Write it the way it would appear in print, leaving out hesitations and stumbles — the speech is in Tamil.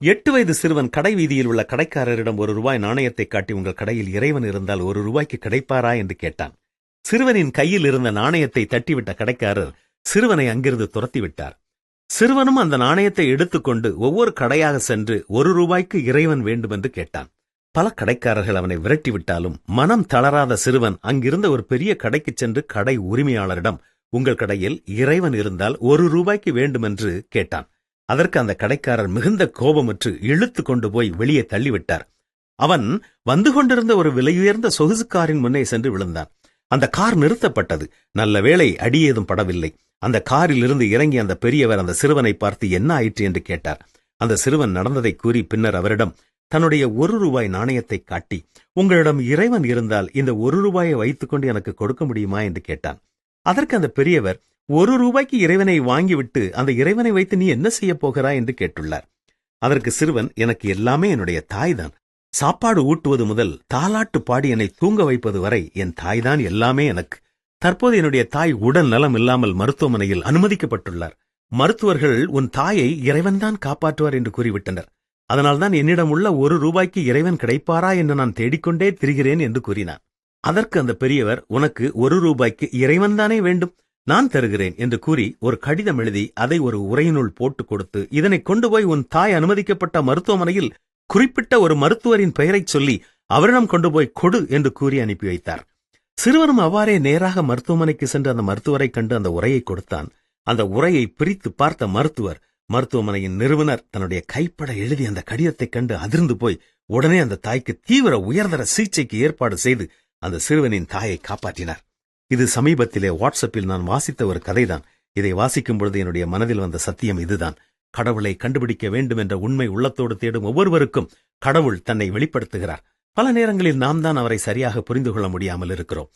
8 வயது சிறுவன் கடை வீதியில் உள்ள கடைக்காரரிடம் ₹1 நாணயத்தை காட்டி, உங்கள் கடையில் இறைவன் இருந்தால் ₹1 கிடைப்பாரா என்று கேட்டான். சிறுவனின் கையில் இருந்த நாணயத்தை தட்டிவிட்ட கடைக்காரர் சிறுவனை அங்கிருந்து துரத்திவிட்டார். சிறுவனும் அந்த நாணயத்தை எடுத்துக்கொண்டு ஒவ்வொரு கடையாக சென்று ₹1 இறைவன் வேண்டுமென்று கேட்டான். பல கடைக்காரர்கள் அவனை விரட்டிவிட்டாலும் மனம் தளராத சிறுவன் அங்கிருந்த ஒரு பெரிய கடைக்குச் சென்று கடை உரிமையாளரிடம், உங்கள் கடையில் இறைவன் இருந்தால் ₹1 வேண்டுமென்று கேட்டான். அதற்கு அந்த கடைக்காரர் மிகுந்த கோபமுற்று இழுத்து கொண்டு போய் வெளியே தள்ளிவிட்டார். அவன் வந்து கொண்டிருந்த ஒரு விலையுயர்ந்த சொகுசு காரின் முன்னே சென்று விழுந்தான். அந்த கார் நிறுத்தப்பட்டது. நல்ல வேளை அடியேதும் படவில்லை. அந்த காரில் இருந்து இறங்கி அந்த பெரியவர் அந்த சிறுவனை பார்த்து என்ன ஆயிற்று என்று கேட்டார். அந்த சிறுவன் நடந்ததை கூறி பின்னர் அவரிடம் தன்னுடைய ₹1 நாணயத்தை காட்டி, உங்களிடம் இறைவன் இருந்தால் இந்த ₹1 வைத்துக்கொண்டு எனக்கு கொடுக்க முடியுமா என்று கேட்டான். அதற்கு அந்த பெரியவர், ₹1 இறைவனை வாங்கிவிட்டு அந்த இறைவனை வைத்து நீ என்ன செய்ய போகிறாய் என்று கேட்டுள்ளார். அதற்கு சிறுவன், எனக்கு எல்லாமே என்னுடைய தாய்தான். சாப்பாடு ஊட்டுவது முதல் தாலாட்டு பாடி என்னை தூங்க வைப்பது வரை என் தாய்தான் எல்லாமே எனக்கு. தற்போது என்னுடைய தாய் உடல் நலம் இல்லாமல் மருத்துவமனையில் அனுமதிக்கப்பட்டுள்ளார். மருத்துவர்கள் உன் தாயை இறைவன்தான் காப்பாற்றுவார் என்று கூறிவிட்டனர். அதனால்தான் என்னிடம் உள்ள ₹1 இறைவன் கிடைப்பாரா என்று நான் தேடிக்கொண்டே திரிகிறேன் என்று கூறினான். அதற்கு அந்த பெரியவர், உனக்கு ₹1 இறைவன்தானே வேண்டும், நான் தருகிறேன் என்று கூறி ஒரு கடிதம் எழுதி அதை ஒரு உரையினுள் போட்டுக் கொடுத்து, இதனை கொண்டு போய் உன் தாய் அனுமதிக்கப்பட்ட மருத்துவமனையில் குறிப்பிட்ட ஒரு மருத்துவரின் பெயரைச் சொல்லி அவரிடம் கொண்டு போய் கொடு என்று கூறி அனுப்பி வைத்தார். சிறுவனும் அவ்வாறே நேராக மருத்துவமனைக்கு சென்று அந்த மருத்துவரை கண்டு அந்த உரையை கொடுத்தான். அந்த உரையை பிரித்து பார்த்த மருத்துவமனையின் நிறுவனர் தன்னுடைய கைப்பட எழுதி அந்த கடிதத்தைக் கண்டு அதிர்ந்து போய் உடனே அந்த தாய்க்கு தீவிர உயர்தர சிகிச்சைக்கு ஏற்பாடு செய்து அந்த சிறுவனின் தாயை காப்பாற்றினார். இது சமீபத்திலே வாட்ஸ்அப்பில் நான் வாசித்த ஒரு கதைதான். இதை வாசிக்கும் பொழுது என்னுடைய மனதில் வந்த சத்தியம் இதுதான். கடவுளை கண்டுபிடிக்க வேண்டும் என்ற உண்மை உள்ளத்தோடு தேடும் ஒவ்வொருவருக்கும் கடவுள் தன்னை வெளிப்படுத்துகிறார். பல நேரங்களில் நாம் தான் அவரை சரியாக புரிந்து கொள்ள முடியாமல் இருக்கிறோம்.